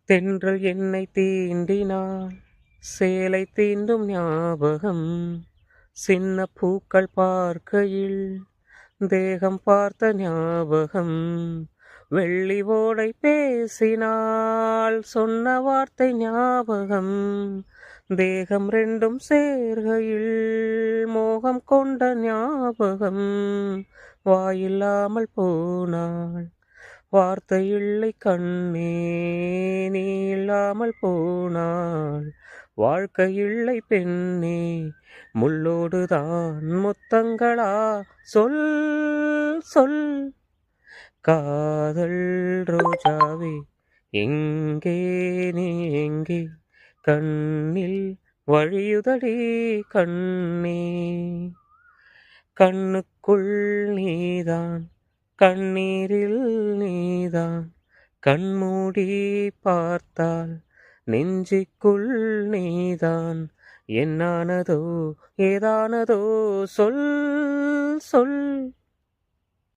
தென்றல் என்னை தீண்டினாள் சேலை தீண்டும் ஞாபகம் சின்ன பூக்கள் பார்க்கையில் தேகம் பார்த்த ஞாபகம் வெள்ளி ஓடை பேசினால் சொன்ன வார்த்தை ஞாபகம் தேகம் ரெண்டும் சேர்கையில் மோகம் கொண்ட ஞாபகம் வாயில்லாமல் போனாள் வார்த்தை இல்லை கண்ணே நீ இல்லாமல் போனாள் வாழ்க்கை இல்லை பெண்ணே முள்ளோடுதான் முத்தங்களா சொல் சொல் காதல் ரோஜாவே எங்கே நீ எங்கே கண்ணில் வழியுதடி கண்ணே கண்ணுக்குள் நீதான் கண்ணீரில் நீதான் கண்மூடி பார்த்தால் நெஞ்சுக்குள் நீதான் என்னானதோ ஏதானதோ சொல் சொல்